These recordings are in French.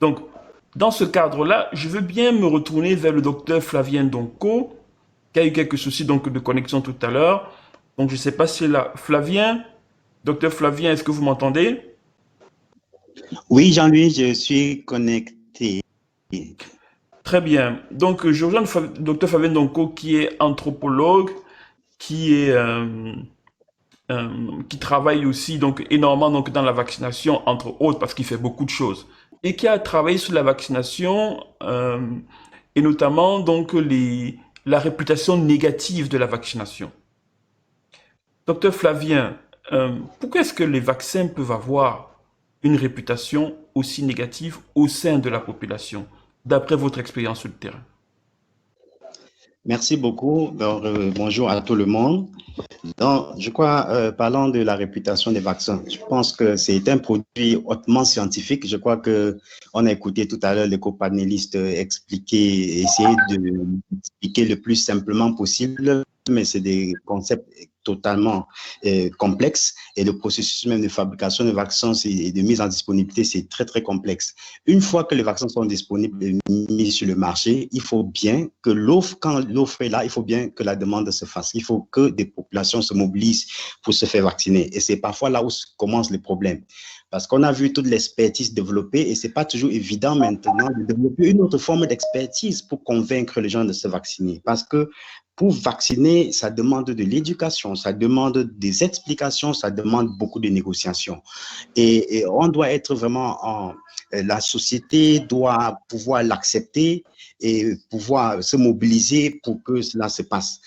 Donc, dans ce cadre-là, je veux bien me retourner vers le docteur Flavien Donco, qui a eu quelques soucis donc, de connexion tout à l'heure. Donc, je ne sais pas si là, Flavien, docteur Flavien, est-ce que vous m'entendez? Oui, Jean-Louis, je suis connecté. Très bien. Donc, je rejoins le docteur Fabien Donco, qui est anthropologue, qui est, qui travaille aussi donc énormément donc dans la vaccination, entre autres, parce qu'il fait beaucoup de choses, et qui a travaillé sur la vaccination et notamment donc la réputation négative de la vaccination. Docteur Flavien, pourquoi est-ce que les vaccins peuvent avoir une réputation aussi négative au sein de la population, d'après votre expérience sur le terrain? Merci beaucoup. Donc, bonjour à tout le monde. Donc, je crois, parlant de la réputation des vaccins, je pense que c'est un produit hautement scientifique. Je crois que on a écouté tout à l'heure les copanélistes expliquer, essayer de expliquer le plus simplement possible, mais c'est des concepts totalement complexes et le processus même de fabrication de vaccins et de mise en disponibilité, c'est très, très complexe. Une fois que les vaccins sont disponibles et mis sur le marché, il faut bien que l'offre, quand l'offre est là, il faut bien que la demande se fasse. Il faut que des populations se mobilisent pour se faire vacciner. Et c'est parfois là où commencent les problèmes. Parce qu'on a vu toute l'expertise développée et ce n'est pas toujours évident maintenant de développer une autre forme d'expertise pour convaincre les gens de se vacciner. Parce que pour vacciner, ça demande de l'éducation, ça demande des explications, ça demande beaucoup de négociations. Et on doit être vraiment la société doit pouvoir l'accepter et pouvoir se mobiliser pour que cela se passe.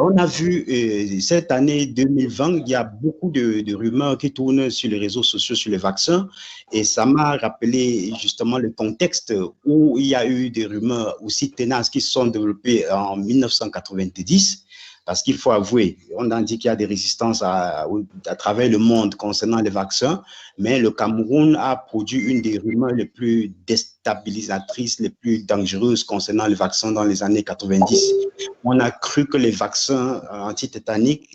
On a vu cette année 2020, il y a beaucoup de rumeurs qui tournent sur les réseaux sociaux sur les vaccins et ça m'a rappelé justement le contexte où il y a eu des rumeurs aussi tenaces qui se sont développées en 1990. Parce qu'il faut avouer, on a dit qu'il y a des résistances à travers le monde concernant les vaccins, mais le Cameroun a produit une des rumeurs les plus déstabilisatrices, les plus dangereuses concernant les vaccins dans les années 90. On a cru que les vaccins antitétaniques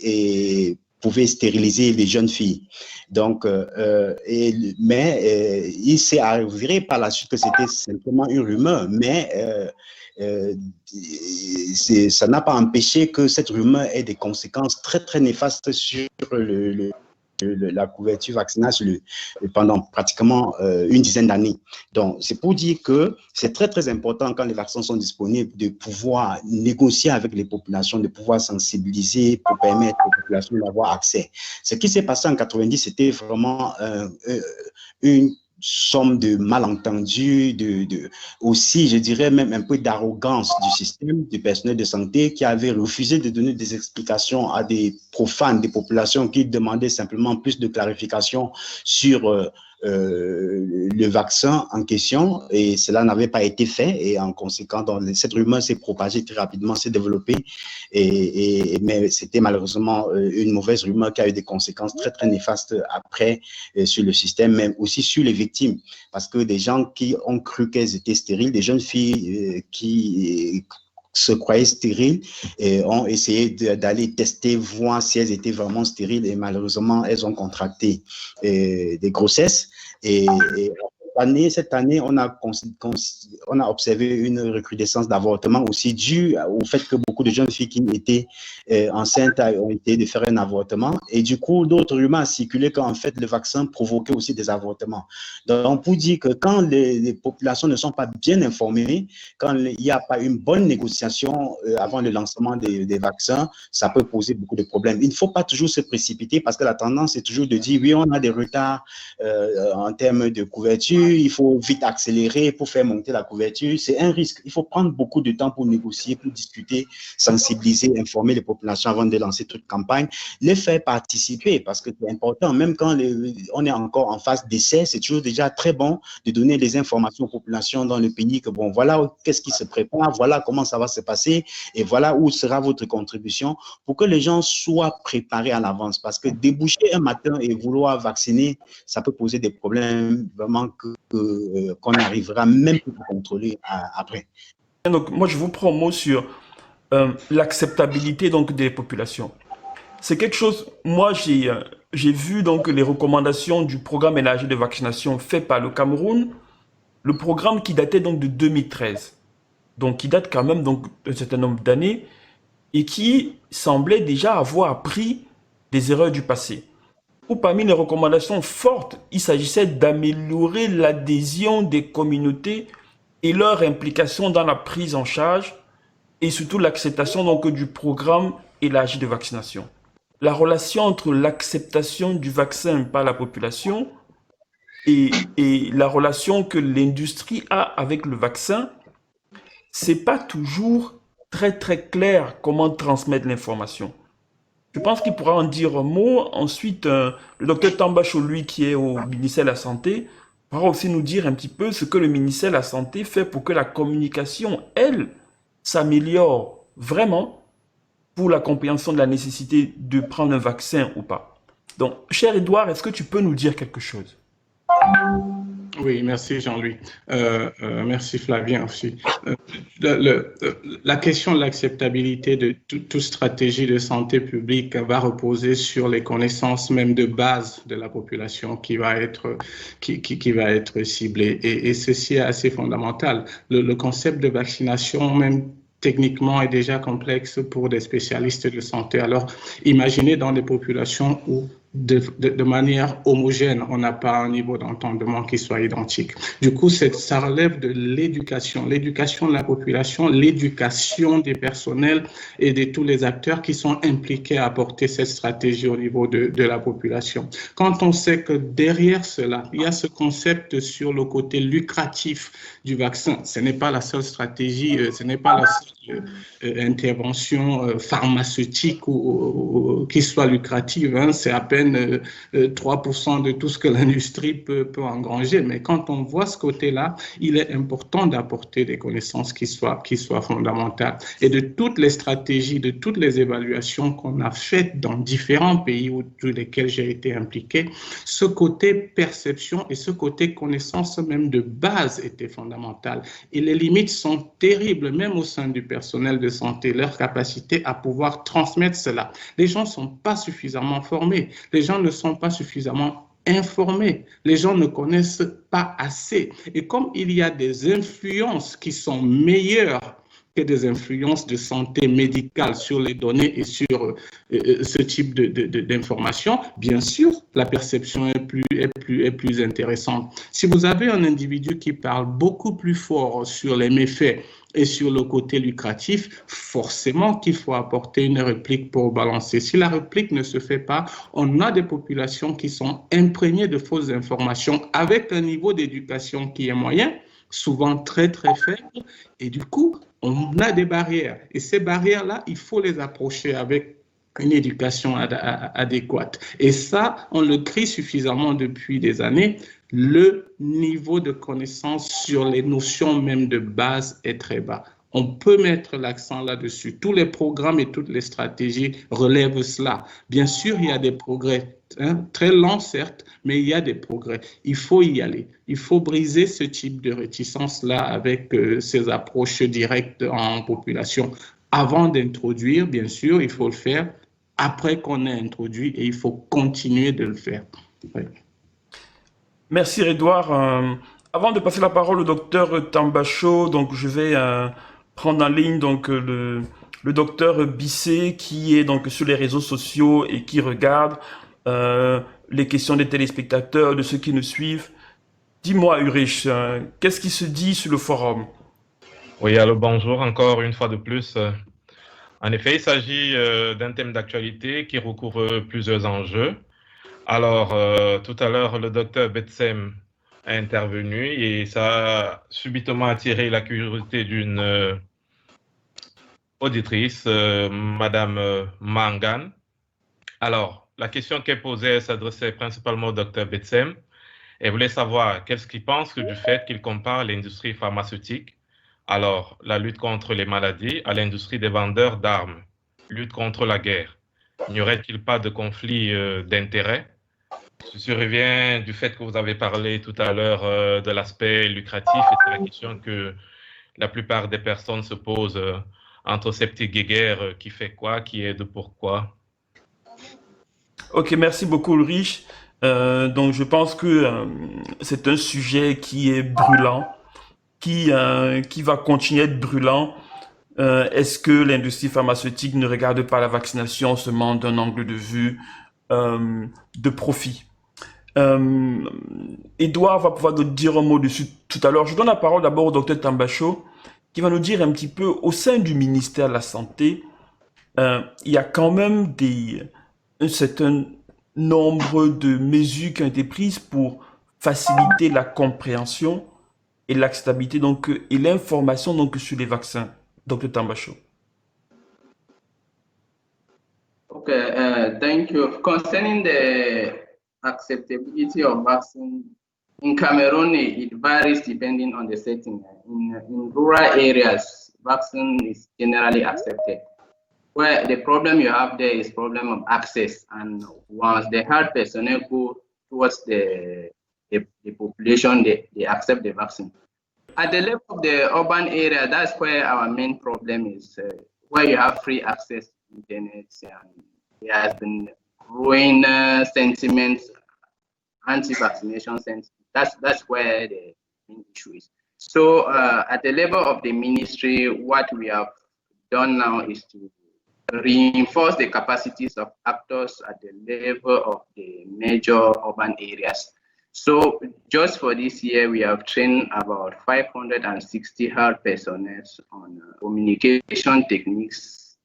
pouvaient stériliser les jeunes filles. Donc, il s'est avéré par la suite que c'était simplement une rumeur, mais ça n'a pas empêché que cette rumeur ait des conséquences très, très néfastes sur la couverture vaccinale pendant pratiquement une dizaine d'années. Donc, c'est pour dire que c'est très, très important quand les vaccins sont disponibles de pouvoir négocier avec les populations, de pouvoir sensibiliser pour permettre aux populations d'avoir accès. Ce qui s'est passé en 90, c'était vraiment une somme de malentendus, aussi, je dirais même un peu d'arrogance du système, du personnel de santé qui avait refusé de donner des explications à des profanes, des populations qui demandaient simplement plus de clarification sur le vaccin en question et cela n'avait pas été fait et en conséquent, cette rumeur s'est propagée très rapidement, s'est développée mais c'était malheureusement une mauvaise rumeur qui a eu des conséquences très très néfastes après sur le système, mais aussi sur les victimes parce que des gens qui ont cru qu'elles étaient stériles, des jeunes filles qui se croyaient stériles et ont essayé d'aller tester, voir si elles étaient vraiment stériles et malheureusement, elles ont contracté des grossesses. Et cette année, on a observé une recrudescence d'avortements aussi due au fait que beaucoup de jeunes filles qui étaient enceintes ont été de faire un avortement. Et du coup, d'autres rumeurs ont circulé qu'en fait, le vaccin provoquait aussi des avortements. Donc, pour dire que quand les populations ne sont pas bien informées, quand il n'y a pas une bonne négociation avant le lancement des vaccins, ça peut poser beaucoup de problèmes. Il ne faut pas toujours se précipiter parce que la tendance est toujours de dire oui, on a des retards en termes de couverture, il faut vite accélérer pour faire monter la couverture. C'est un risque. Il faut prendre beaucoup de temps pour négocier, pour discuter, sensibiliser, informer les populations avant de lancer toute campagne, les faire participer parce que c'est important. Même quand on est encore en phase d'essai, c'est toujours déjà très bon de donner des informations aux populations dans le pays que bon, voilà qu'est-ce qui se prépare, voilà comment ça va se passer et voilà où sera votre contribution pour que les gens soient préparés à l'avance parce que déboucher un matin et vouloir vacciner, ça peut poser des problèmes vraiment qu'on n'arrivera même plus à contrôler après. Donc, moi, je vous prends mot sur l'acceptabilité donc des populations. C'est quelque chose, moi, j'ai vu donc les recommandations du programme élargi de vaccination fait par le Cameroun. le programme qui datait donc de 2013, donc qui date quand même donc d'un certain nombre d'années et qui semblait déjà avoir appris des erreurs du passé. Ou parmi les recommandations fortes, il s'agissait d'améliorer l'adhésion des communautés et leur implication dans la prise en charge et surtout l'acceptation donc du programme élargi de vaccination. La relation entre l'acceptation du vaccin par la population et la relation que l'industrie a avec le vaccin, c'est pas toujours très clair comment transmettre l'information. Je pense qu'il pourra en dire un mot. Ensuite, le docteur Tambacho, lui, qui est au ministère de la Santé, pourra aussi nous dire un petit peu ce que le ministère de la Santé fait pour que la communication, elle, s'améliore vraiment pour la compréhension de la nécessité de prendre un vaccin ou pas. Donc, cher Edouard, est-ce que tu peux nous dire quelque chose? Oui, merci Jean-Louis. Merci Flavien aussi. La question de l'acceptabilité de toute stratégie de santé publique va reposer sur les connaissances même de base de la population qui va être ciblée. Et ceci est assez fondamental. Le concept de vaccination, même techniquement, est déjà complexe pour des spécialistes de santé. Alors, imaginez dans des populations où de manière homogène, on n'a pas un niveau d'entendement qui soit identique. Du coup, ça relève de l'éducation de la population, l'éducation des personnels et de tous les acteurs qui sont impliqués à apporter cette stratégie au niveau de la population. Quand on sait que derrière cela, il y a ce concept sur le côté lucratif du vaccin, ce n'est pas la seule stratégie, ce n'est pas la seule intervention pharmaceutique qui soit lucrative, hein, c'est à peine 3% de tout ce que l'industrie peut engranger. Mais quand on voit ce côté-là, il est important d'apporter des connaissances qui soient fondamentales. Et de toutes les stratégies, de toutes les évaluations qu'on a faites dans différents pays dans lesquels j'ai été impliqué, ce côté perception et ce côté connaissance même de base était fondamental. Et les limites sont terribles, même au sein du personnel de santé, leur capacité à pouvoir transmettre cela. Les gens ne sont pas suffisamment formés. Les gens ne sont pas suffisamment informés. Les gens ne connaissent pas assez. Et comme il y a des influences qui sont meilleures que des influences de santé médicale sur les données et sur ce type d'informations, bien sûr, la perception est plus intéressante. Si vous avez un individu qui parle beaucoup plus fort sur les méfaits et sur le côté lucratif, forcément qu'il faut apporter une réplique pour balancer. Si la réplique ne se fait pas, on a des populations qui sont imprégnées de fausses informations avec un niveau d'éducation qui est moyen, souvent très faible, et du coup, on a des barrières. Et ces barrières-là, il faut les approcher avec une éducation adéquate. Et ça, on le crie suffisamment depuis des années. Le niveau de connaissance sur les notions même de base est très bas. On peut mettre l'accent là-dessus. Tous les programmes et toutes les stratégies relèvent cela. Bien sûr, il y a des progrès, hein, très lents certes, mais il y a des progrès. Il faut y aller. Il faut briser ce type de réticence-là avec ces approches directes en population. Avant d'introduire, bien sûr, il faut le faire. Après qu'on ait introduit, et il faut continuer de le faire. Oui. Merci Edouard. Avant de passer la parole au docteur Tambacho, donc je vais prendre en ligne donc le docteur Bissé qui est donc sur les réseaux sociaux et qui regarde les questions des téléspectateurs, de ceux qui nous suivent. Dis-moi Ulrich, qu'est-ce qui se dit sur le forum? Oui, alors bonjour encore une fois de plus. En effet, il s'agit d'un thème d'actualité qui recouvre plusieurs enjeux. Alors, tout à l'heure, le docteur Betsem a intervenu et ça a subitement attiré la curiosité d'une auditrice, Madame Mangan. Alors, la question qu'elle posait s'adressait principalement au docteur Betsem. Elle voulait savoir qu'est-ce qu'il pense du fait qu'il compare l'industrie pharmaceutique, alors la lutte contre les maladies, à l'industrie des vendeurs d'armes, lutte contre la guerre. N'y aurait-il pas de conflit d'intérêts? Ceci revient du fait que vous avez parlé tout à l'heure de l'aspect lucratif et c'est la question que la plupart des personnes se posent entre ces petits guéguerres, qui fait quoi, qui aide pourquoi. Ok, merci beaucoup Ulrich. Donc je pense que c'est un sujet qui est brûlant qui va continuer à être brûlant. Est-ce que l'industrie pharmaceutique ne regarde pas la vaccination seulement d'un angle de vue de profit? Edouard va pouvoir nous dire un mot dessus tout à l'heure. Je donne la parole d'abord au docteur Tambacho, qui va nous dire un petit peu, au sein du ministère de la Santé, il y a quand même un certain nombre de mesures qui ont été prises pour faciliter la compréhension et l'acceptabilité et l'information sur les vaccins. Docteur Tambacho. Okay, thank you. Concerning the acceptability of vaccine in Cameroon, it varies depending on the setting. In rural areas, vaccine is generally accepted. Where the problem you have there is problem of access, and once the health personnel go towards the population, they accept the vaccine. At the level of the urban area, that's where our main problem is, where you have free access to internet, and there has been growing sentiments, anti-vaccination sentiments. That's where the main issue is. So at the level of the ministry, what we have done now is to reinforce the capacities of actors at the level of the major urban areas. So just for this year, we have trained about 560 health personnel on communication techniques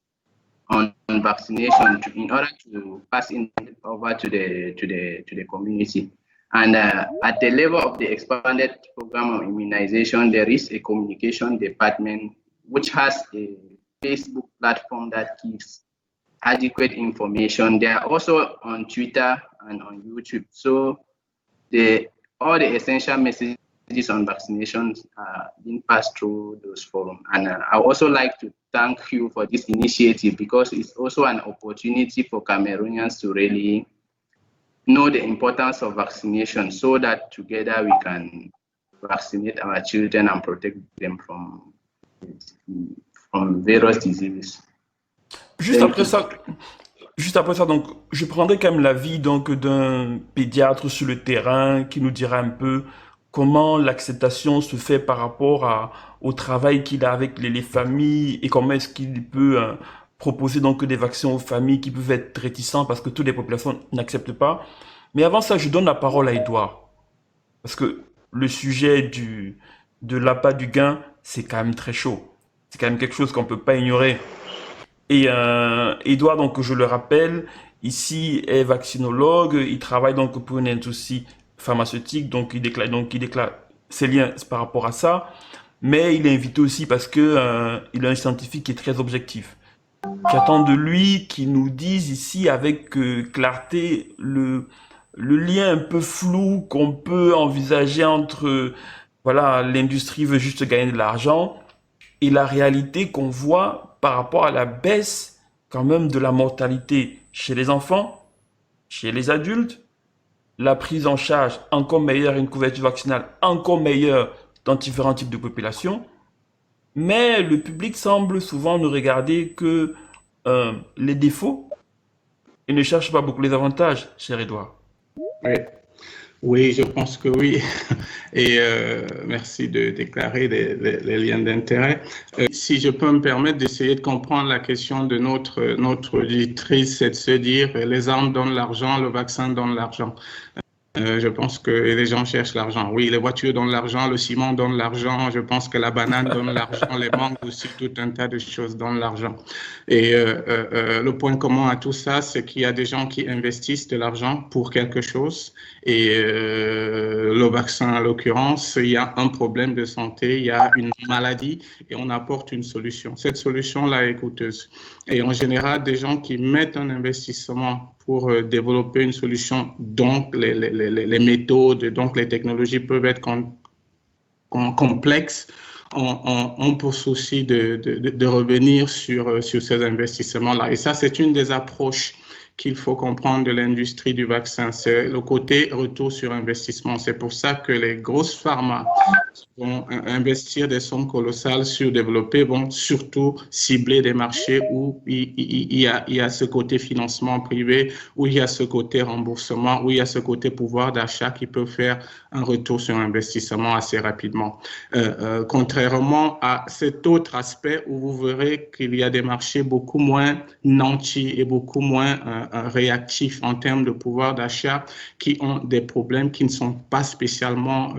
on vaccination in order to pass it over to the community. And at the level of the expanded program of immunization, there is a communication department which has a Facebook platform that gives adequate information. They are also on Twitter and on YouTube. So all the essential messages on vaccinations are being passed through those forums. And I would also like to thank you for this initiative, because it's also an opportunity for Cameroonians to really know the importance of vaccination, so that together we can vaccinate our children and protect them from various diseases. Juste après ça, donc, je prendrai quand même l'avis d'un pédiatre sur le terrain qui nous dira un peu comment l'acceptation se fait par rapport au travail qu'il a avec les familles, et comment est-ce qu'il peut proposer des vaccins aux familles qui peuvent être réticents parce que toutes les populations n'acceptent pas. Mais avant ça, je donne la parole à Edouard, parce que le sujet de l'appât du gain, c'est quand même très chaud. C'est quand même quelque chose qu'on ne peut pas ignorer. Et Edouard, donc je le rappelle, ici est vaccinologue, il travaille donc pour une industrie pharmaceutique, donc il déclare ses liens par rapport à ça, mais il est invité aussi parce que il est un scientifique qui est très objectif. J'attends de lui qu'il nous dise ici avec clarté le lien un peu flou qu'on peut envisager entre l'industrie veut juste gagner de l'argent et la réalité qu'on voit par rapport à la baisse quand même de la mortalité chez les enfants, chez les adultes, la prise en charge encore meilleure, une couverture vaccinale encore meilleure dans différents types de populations. Mais le public semble souvent ne regarder que les défauts et ne cherche pas beaucoup les avantages, cher Edouard. Oui, je pense que oui. Et merci de déclarer les liens d'intérêt. Si je peux me permettre d'essayer de comprendre la question de notre auditrice, c'est de se dire les armes donnent l'argent, le vaccin donne l'argent. Je pense que les gens cherchent l'argent. Oui, les voitures donnent l'argent, le ciment donne l'argent. Je pense que la banane donne l'argent, les mangues aussi, tout un tas de choses donnent l'argent. Et le point commun à tout ça, c'est qu'il y a des gens qui investissent de l'argent pour quelque chose. Et le vaccin, en l'occurrence, il y a un problème de santé, il y a une maladie et on apporte une solution. Cette solution-là est coûteuse. Et en général, des gens qui mettent un investissement pour développer une solution, donc les méthodes, donc les technologies peuvent être complexes, ont pour souci de revenir sur ces investissements-là. Et ça, c'est une des approches qu'il faut comprendre de l'industrie du vaccin. C'est le côté retour sur investissement. C'est pour ça que les grosses pharma vont investir des sommes colossales sur développer, vont surtout cibler des marchés où il y a ce côté financement privé, où il y a ce côté remboursement, où il y a ce côté pouvoir d'achat qui peut faire un retour sur investissement assez rapidement. Contrairement à cet autre aspect où vous verrez qu'il y a des marchés beaucoup moins nantis et beaucoup moins réactifs en termes de pouvoir d'achat, qui ont des problèmes qui ne sont pas spécialement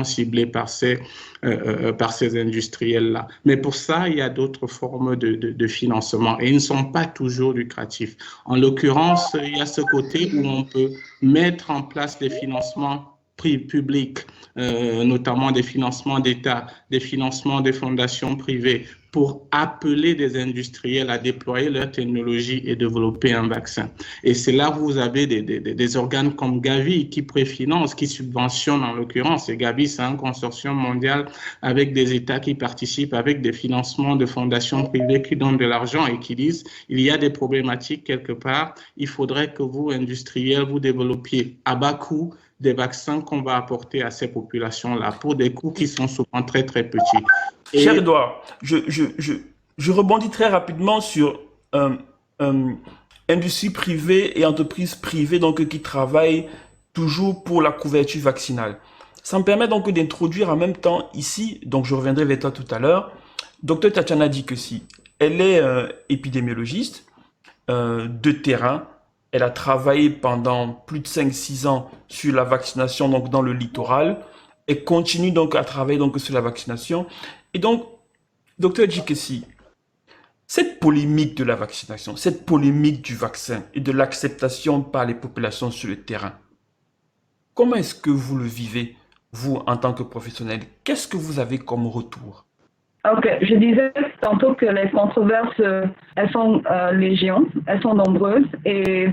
ciblés par ces industriels-là. Mais pour ça, il y a d'autres formes de financement et ils ne sont pas toujours lucratifs. En l'occurrence, il y a ce côté où on peut mettre en place des financements publics, notamment des financements d'État, des financements des fondations privées, pour appeler des industriels à déployer leur technologie et développer un vaccin. Et c'est là où vous avez des organes comme Gavi qui préfinancent, qui subventionnent en l'occurrence. Et Gavi, c'est un consortium mondial avec des États qui participent, avec des financements de fondations privées qui donnent de l'argent et qui disent il y a des problématiques quelque part, il faudrait que vous, industriels, vous développiez à bas coût des vaccins qu'on va apporter à ces populations-là pour des coûts qui sont souvent très, très petits. Cher Edouard, je rebondis très rapidement sur industrie privée et entreprises privées donc, qui travaillent toujours pour la couverture vaccinale. Ça me permet donc d'introduire en même temps ici, donc je reviendrai vers toi tout à l'heure, Dr Tatiana Dikessi. Elle est épidémiologiste de terrain. Elle a travaillé pendant plus de 5-6 ans sur la vaccination donc dans le littoral et continue donc à travailler donc sur la vaccination. Et donc, Dr Dikessi, cette polémique de la vaccination, cette polémique du vaccin et de l'acceptation par les populations sur le terrain, comment est-ce que vous le vivez, vous, en tant que professionnel? Qu'est-ce que vous avez comme retour? Ok, je disais tantôt que les controverses, elles sont légion, elles sont nombreuses et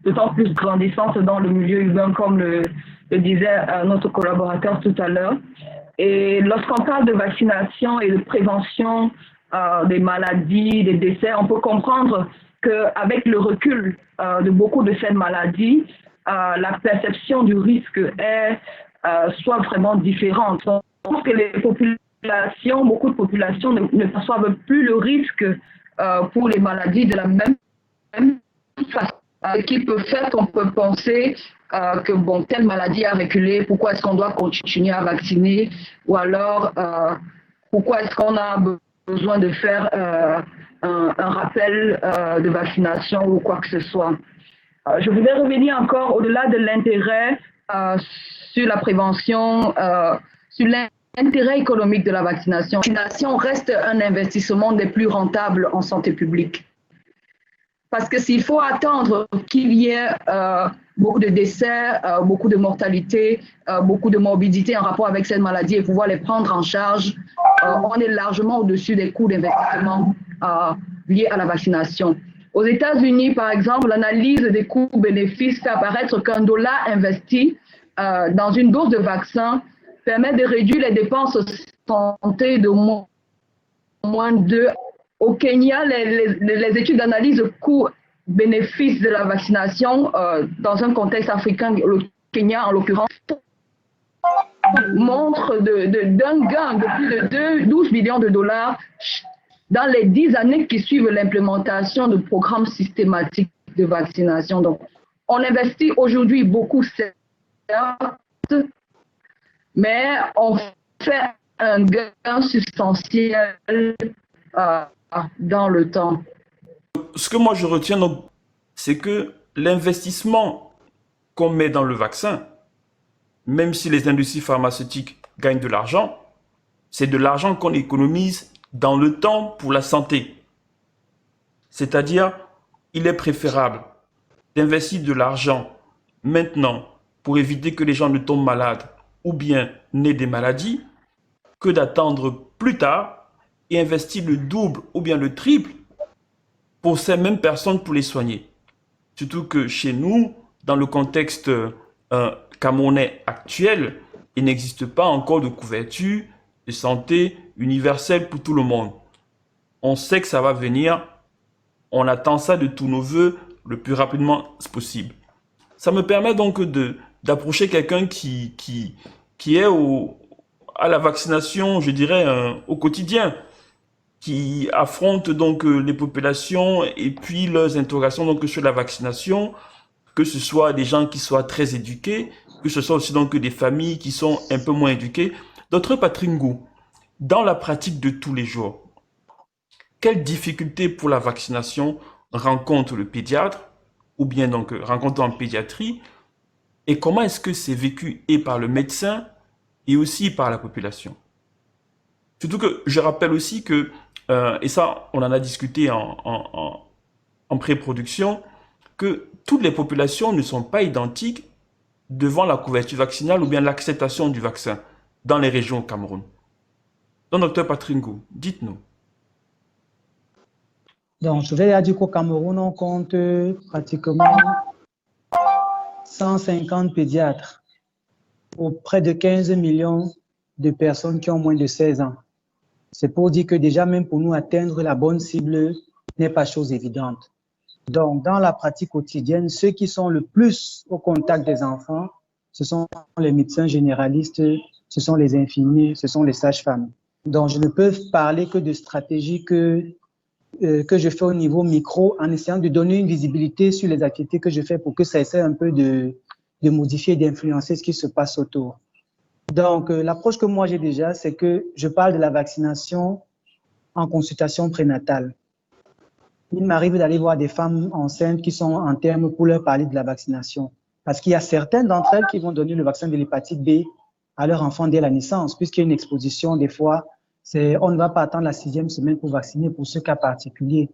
d'autant plus grandissantes dans le milieu urbain, comme le disait notre collaborateur tout à l'heure. Et lorsqu'on parle de vaccination et de prévention des maladies, des décès, on peut comprendre qu'avec le recul de beaucoup de ces maladies, la perception du risque est soit vraiment différente. Je pense que les populations, beaucoup de populations ne perçoivent plus le risque pour les maladies de la même façon. Ce qui peut faire qu'on peut penser que bon, telle maladie a reculé, pourquoi est-ce qu'on doit continuer à vacciner, ou alors pourquoi est-ce qu'on a besoin de faire un rappel de vaccination ou quoi que ce soit. Je voudrais revenir encore au-delà de l'intérêt sur la prévention, sur l'intérêt économique de la vaccination. La vaccination reste un investissement des plus rentables en santé publique. Parce que s'il faut attendre qu'il y ait beaucoup de décès, beaucoup de mortalité, beaucoup de morbidité en rapport avec cette maladie et pouvoir les prendre en charge, on est largement au-dessus des coûts d'investissement liés à la vaccination. Aux États-Unis, par exemple, l'analyse des coûts-bénéfices fait apparaître qu'un dollar investi dans une dose de vaccin permet de réduire les dépenses de santé de moins de... Au Kenya, les études d'analyse coût-bénéfice de la vaccination dans un contexte africain, le Kenya en l'occurrence, montrent d'un gain de plus de 12 millions de dollars dans les 10 années qui suivent l'implémentation de programmes systématiques de vaccination. Donc, on investit aujourd'hui beaucoup, certes, mais on fait un gain substantiel dans le temps. Ce que moi je retiens, donc, c'est que l'investissement qu'on met dans le vaccin, même si les industries pharmaceutiques gagnent de l'argent, c'est de l'argent qu'on économise dans le temps pour la santé. C'est-à-dire, il est préférable d'investir de l'argent maintenant pour éviter que les gens ne tombent malades ou bien n'aient des maladies que d'attendre plus tard et investir le double ou bien le triple pour ces mêmes personnes pour les soigner. Surtout que chez nous, dans le contexte camerounais actuel, il n'existe pas encore de couverture de santé universelle pour tout le monde. On sait que ça va venir on attend ça de tous nos voeux le plus rapidement possible. Ça me permet donc d'approcher quelqu'un qui est à la vaccination, je dirais, au quotidien, qui affronte donc les populations et puis leurs interrogations donc sur la vaccination, que ce soit des gens qui soient très éduqués, que ce soit aussi donc des familles qui sont un peu moins éduquées. Docteur Patrick Ngou, dans la pratique de tous les jours, quelles difficultés pour la vaccination rencontre le pédiatre ou bien donc rencontre en pédiatrie, et comment est-ce que c'est vécu et par le médecin et aussi par la population? Surtout que je rappelle aussi que, et ça on en a discuté en pré-production, que toutes les populations ne sont pas identiques devant la couverture vaccinale ou bien l'acceptation du vaccin dans les régions au Cameroun. Donc, docteur Patrick Ngou, dites-nous. Donc, je vais dire qu'au Cameroun, on compte pratiquement 150 pédiatres pour près de 15 millions de personnes qui ont moins de 16 ans. C'est pour dire que déjà, même pour nous, atteindre la bonne cible n'est pas chose évidente. Donc, dans la pratique quotidienne, ceux qui sont le plus au contact des enfants, ce sont les médecins généralistes, ce sont les infirmiers, ce sont les sages-femmes. Donc, je ne peux parler que de stratégies que je fais au niveau micro en essayant de donner une visibilité sur les activités que je fais pour que ça essaie un peu de modifier, d'influencer ce qui se passe autour. Donc, l'approche que moi j'ai déjà, c'est que je parle de la vaccination en consultation prénatale. Il m'arrive d'aller voir des femmes enceintes qui sont en termes pour leur parler de la vaccination. Parce qu'il y a certaines d'entre elles qui vont donner le vaccin de l'hépatite B à leur enfant dès la naissance, puisqu'il y a une exposition des fois. On ne va pas attendre la 6e semaine pour vacciner pour ce cas particulier.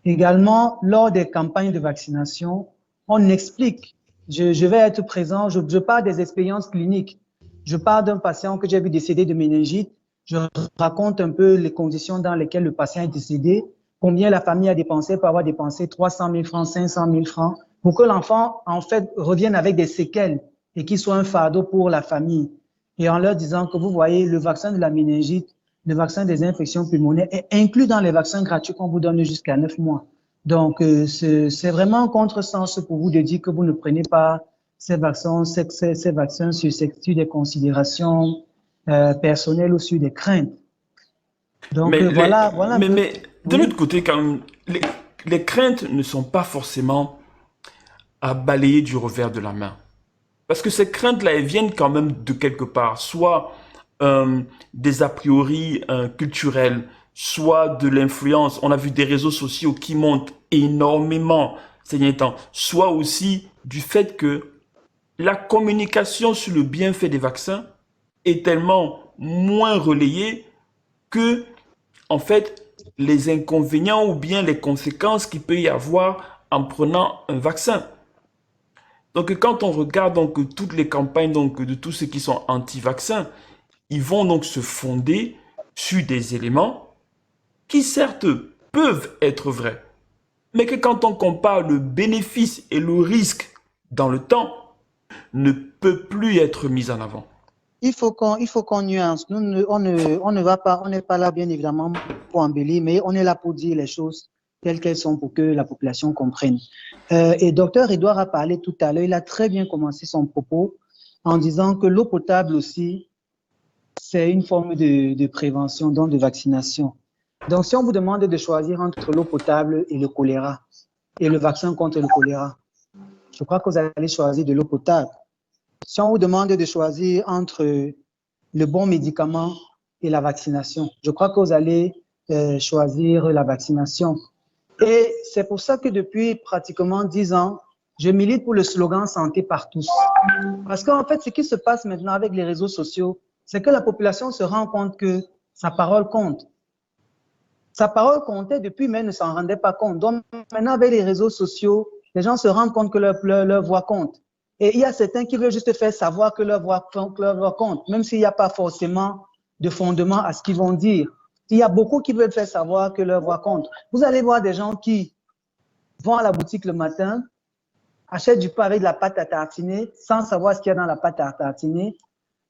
Également, lors des campagnes de vaccination, on explique. Je vais être présent, je parle des expériences cliniques. Je parle d'un patient que j'ai vu décéder de méningite. Je raconte un peu les conditions dans lesquelles le patient est décédé, combien la famille a dépensé pour avoir dépensé 300 000 francs, 500 000 francs, pour que l'enfant, en fait, revienne avec des séquelles et qu'il soit un fardeau pour la famille. Et en leur disant que vous voyez, le vaccin de la méningite, le vaccin des infections pulmonaires est inclus dans les vaccins gratuits qu'on vous donne jusqu'à 9 mois. Donc, c'est vraiment un contresens pour vous de dire que vous ne prenez pas ces vaccins sur des considérations personnelles ou sur des craintes. Donc, mais de l'autre côté, quand même, les craintes ne sont pas forcément à balayer du revers de la main. Parce que ces craintes-là, elles viennent quand même de quelque part, soit des a priori culturels, soit de l'influence. On a vu des réseaux sociaux qui montent énormément ces derniers temps, soit aussi du fait que la communication sur le bienfait des vaccins est tellement moins relayée que, en fait, les inconvénients ou bien les conséquences qu'il peut y avoir en prenant un vaccin. Donc, quand on regarde donc toutes les campagnes donc de tous ceux qui sont anti-vaccins, ils vont donc se fonder sur des éléments qui certes peuvent être vrais, mais que quand on compare le bénéfice et le risque dans le temps, ne peut plus être mis en avant. Il faut qu'on nuance. On n'est pas là bien évidemment pour embellir, mais on est là pour dire les choses telles qu'elles sont pour que la population comprenne. Et docteur Edouard a parlé tout à l'heure, il a très bien commencé son propos en disant que l'eau potable aussi, c'est une forme de prévention, donc de vaccination. Donc, si on vous demande de choisir entre l'eau potable et le choléra, et le vaccin contre le choléra, je crois que vous allez choisir de l'eau potable. Si on vous demande de choisir entre le bon médicament et la vaccination, je crois que vous allez choisir la vaccination. Et c'est pour ça que depuis pratiquement 10 ans, je milite pour le slogan « Santé par tous ». Parce qu'en fait, ce qui se passe maintenant avec les réseaux sociaux, c'est que la population se rend compte que sa parole compte. Sa parole comptait depuis, mais elle ne s'en rendait pas compte. Donc maintenant, avec les réseaux sociaux, les gens se rendent compte que leur voix compte. Et il y a certains qui veulent juste faire savoir que leur voix compte, même s'il n'y a pas forcément de fondement à ce qu'ils vont dire. Il y a beaucoup qui veulent faire savoir que leur voix compte. Vous allez voir des gens qui vont à la boutique le matin, achètent du pain avec de la pâte à tartiner, sans savoir ce qu'il y a dans la pâte à tartiner,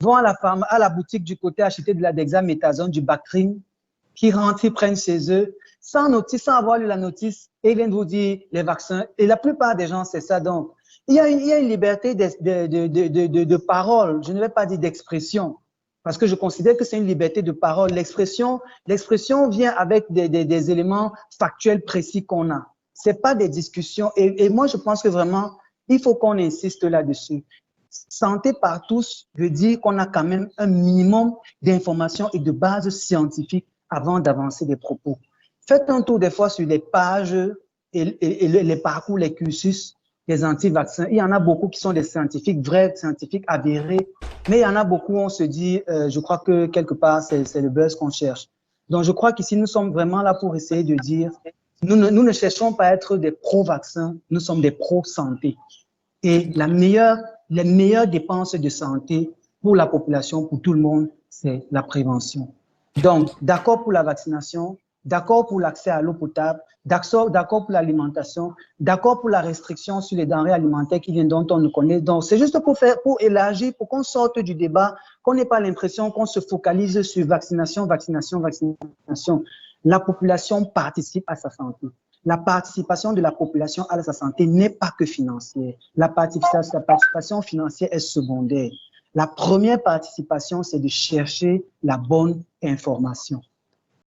vont à la boutique du côté acheter de la dexaméthasone, du Bactrim, qui rentrent, ils prennent chez eux, sans notice, sans avoir lu la notice, Et il vient de vous dire les vaccins. Et la plupart des gens, c'est ça. Donc, il y a une liberté de parole. Je ne vais pas dire d'expression, parce que je considère que c'est une liberté de parole. L'expression vient avec des éléments factuels précis qu'on a. C'est pas des discussions. Et moi, je pense que vraiment, il faut qu'on insiste là-dessus. Santé par tous veut dire qu'on a quand même un minimum d'informations et de bases scientifiques avant d'avancer des propos. Faites un tour des fois sur les pages et les parcours, les cursus des anti-vaccins. Il y en a beaucoup qui sont des scientifiques, vrais scientifiques avérés, mais il y en a beaucoup où on se dit, je crois que quelque part, c'est le buzz qu'on cherche. Donc, je crois qu'ici, nous sommes vraiment là pour essayer de dire, nous ne cherchons pas à être des pro-vaccins, nous sommes des pro-santé. Et les meilleures dépenses de santé pour la population, pour tout le monde, c'est la prévention. Donc, d'accord pour la vaccination, d'accord pour l'accès à l'eau potable, d'accord pour l'alimentation, d'accord pour la restriction sur les denrées alimentaires dont on nous connaît. Donc, c'est juste pour élargir, pour qu'on sorte du débat, qu'on n'ait pas l'impression qu'on se focalise sur vaccination. La population participe à sa santé. La participation de la population à sa santé n'est pas que financière. La participation financière est secondaire. La première participation, c'est de chercher la bonne information.